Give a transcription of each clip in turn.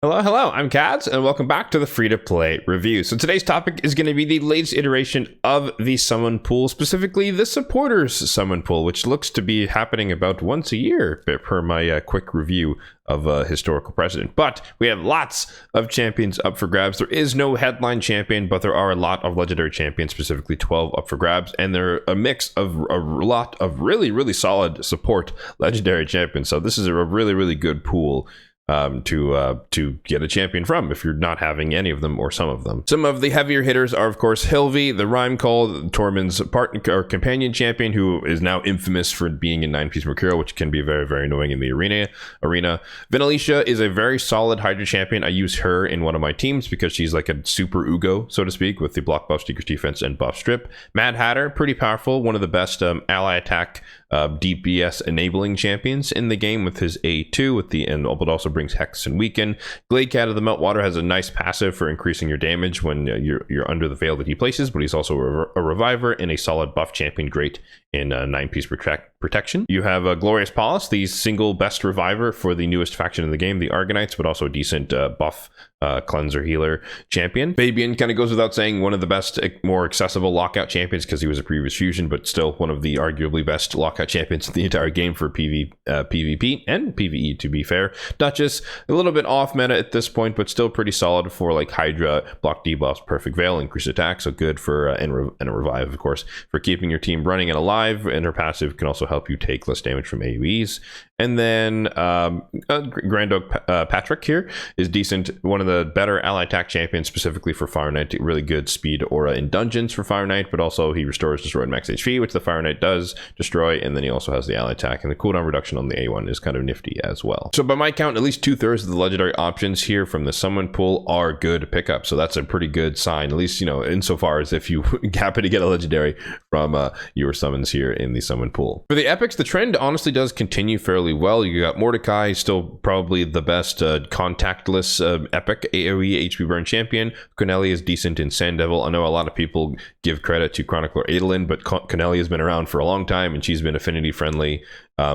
Hello, I'm Kads, and welcome back to the free-to-play review. So today's topic is going to be the latest iteration of the summon pool, specifically the supporters summon pool, which looks to be happening about once a year, per my quick review of historical precedent. But we have lots of champions up for grabs. There is no headline champion, but there are a lot of legendary champions, specifically 12 up for grabs, and they're a mix of a lot of really solid support legendary champions. So this is a really good pool to get a champion from if you're not having any of them or some of them. Some of the heavier hitters are, of course, Hilvi, the Rhyme Call, Tormund's partner or companion champion, who is now infamous for being in 9-piece Mercurial, which can be very annoying in the arena. Vinalicia is a very solid Hydra champion. I use her in one of my teams because she's like a super Ugo, so to speak, with the block buff, Seeker's Defense, and buff strip. Mad Hatter, pretty powerful, one of the best ally attack DPS enabling champions in the game with his A2 but also brings Hex and Weaken. Gladecat of the Meltwater has a nice passive for increasing your damage when you're under the veil that he places, but he's also a reviver and a solid buff champion, great in 9-piece protection. You have Glorious Paulus, the single best reviver for the newest faction in the game, the Argonites, but also a decent buff cleanser healer champion. Fabian kind of goes without saying, one of the best, more accessible lockout champions because he was a previous fusion, but still one of the arguably best lockout champions in the entire game for PvP and PvE, to be fair. Duchess, a little bit off meta at this point, but still pretty solid for like Hydra, block debuffs, perfect veil, increased attack, so good for and a revive, of course, for keeping your team running and alive, and her passive can also help you take less damage from AoEs. And then Grand Oak Patrick here is decent, one of the better ally attack champions, specifically for Fire Knight. Really good speed aura in dungeons for Fire Knight, but also he restores destroyed max HP, which the Fire Knight does destroy, and then he also has the ally attack, and the cooldown reduction on the A1 is kind of nifty as well. So by my count, at least 2/3 of the legendary options here from the summon pool are good pickups, so that's a pretty good sign, at least, you know, insofar as if you happen to get a legendary from your summons here in the summon pool. For the epics, the trend honestly does continue fairly well. You got Mordecai, still probably the best contactless epic AoE HP burn champion. Cornelia is decent in Sand Devil. I know a lot of people give credit to Chronicler Adolin, but Cornelia has been around for a long time, and she's been affinity friendly,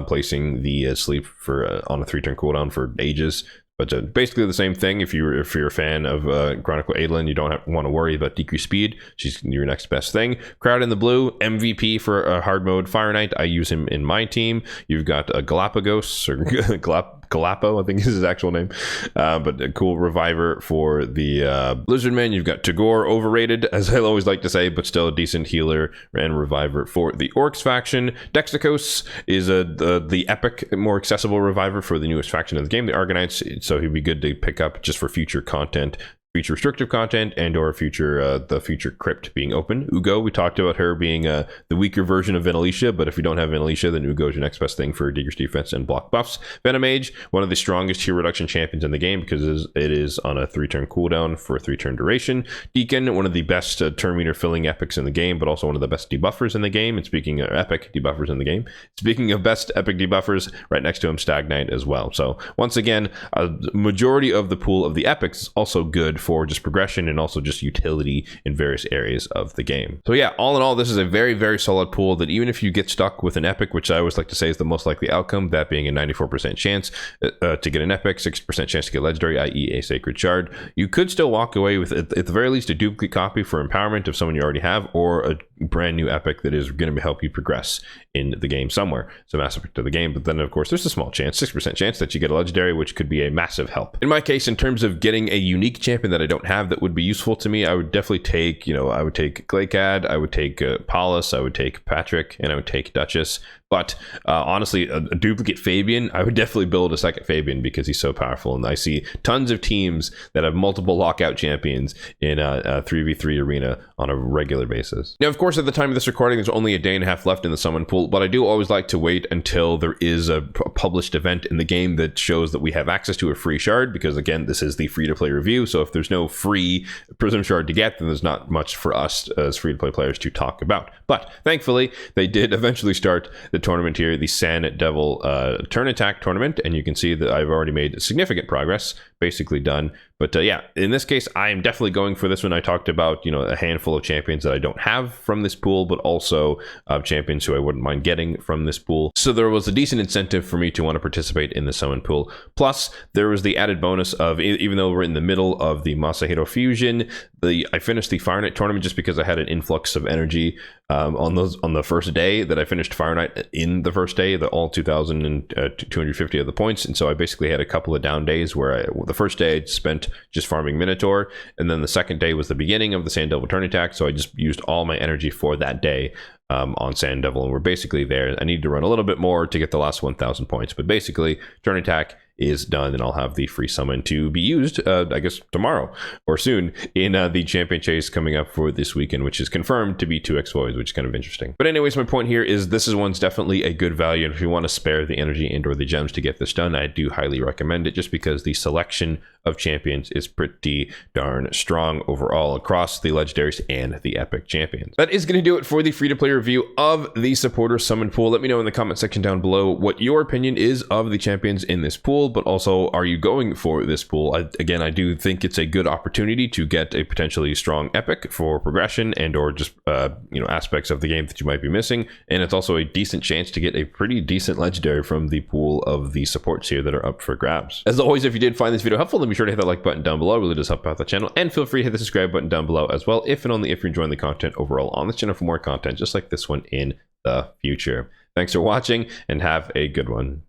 placing the sleep for on a 3-turn cooldown for ages. But basically the same thing. If you're a fan of Chronicle Adolin, you don't want to worry about decreased speed. She's your next best thing. Crowd in the blue, MVP for a hard mode Fire Knight. I use him in my team. You've got Galapagos or Galapo, I think is his actual name, but a cool reviver for the Lizardman. You've got Tagore, overrated, as I always like to say, but still a decent healer and reviver for the Orcs faction. Dexicos is the epic, more accessible reviver for the newest faction of the game, the Argonites, so he'd be good to pick up just for future content, future restrictive content, and or future the future crypt being open. Ugo, we talked about her being the weaker version of Vinalicia, but if you don't have Vinalicia, then Ugo is your next best thing for Digger's Defense and block buffs. Venomage, one of the strongest hero reduction champions in the game because it is on a 3-turn cooldown for a 3-turn duration. Deacon, one of the best turn meter filling epics in the game, but also one of the best debuffers in the game. And speaking of epic debuffers in the game, speaking of best epic debuffers, right next to him, Stag Knight as well. So once again, a majority of the pool of the epics is also good for just progression and also just utility in various areas of the game. So yeah, all in all, this is a very solid pool that even if you get stuck with an epic, which I always like to say is the most likely outcome, that being a 94% chance to get an epic, 60% chance to get legendary, i.e. a sacred shard, you could still walk away with at the very least a duplicate copy for empowerment of someone you already have, or a brand new epic that is going to help you progress in the game somewhere, some aspect of the game. But then of course there's a small chance, 6% chance, that you get a legendary, which could be a massive help. In my case, in terms of getting a unique champion that I don't have that would be useful to me, I would definitely take, I would take Gladecat, I would take Paulus, I would take Patrick, and I would take Duchess. But honestly, a duplicate Fabian, I would definitely build a second Fabian because he's so powerful. And I see tons of teams that have multiple lockout champions in a 3v3 arena on a regular basis. Now, of course, at the time of this recording, there's only a day and a half left in the summon pool, but I do always like to wait until there is a published event in the game that shows that we have access to a free shard, because again, this is the free-to-play review. So if there's no free Prism Shard to get, then there's not much for us as free-to-play players to talk about. But thankfully, they did eventually start the tournament here, the Sand Devil Turn Attack tournament, and you can see that I've already made significant progress, basically done. But yeah, in this case, I am definitely going for this one. I talked about, you know, a handful of champions that I don't have from this pool, but also champions who I wouldn't mind getting from this pool. So there was a decent incentive for me to want to participate in the summon pool. Plus, there was the added bonus of, even though we're in the middle of the Masahiro Fusion, I finished the Fire Knight tournament just because I had an influx of energy on the first day that I finished Fire Knight in the first day, all 2,250 of the points. And so I basically had a couple of down days where the first day I spent just farming Minotaur, and then the second day was the beginning of the Sand Devil Turn Attack, so I just used all my energy for that day on Sand Devil, and we're basically there. I need to run a little bit more to get the last 1,000 points, but basically Turn Attack is done, and I'll have the free summon to be used, I guess, tomorrow or soon in the champion chase coming up for this weekend, which is confirmed to be 2x voids, which is kind of interesting. But anyways, my point here is this one's definitely a good value, and if you want to spare the energy and or the gems to get this done, I do highly recommend it, just because the selection of champions is pretty darn strong overall across the legendaries and the epic champions. That is going to do it for the free-to-play review of the supporter summon pool. Let me know in the comment section down below what your opinion is of the champions in this pool, but also, are you going for this pool? Again, I do think it's a good opportunity to get a potentially strong epic for progression and or just you know, aspects of the game that you might be missing, and it's also a decent chance to get a pretty decent legendary from the pool of the supports here that are up for grabs. As always, if you did find this video helpful, then be sure to hit that like button down below. It really does help out the channel, and feel free to hit the subscribe button down below as well, if and only if you're enjoying the content overall on this channel for more content just like this one in the future. Thanks for watching, and have a good one.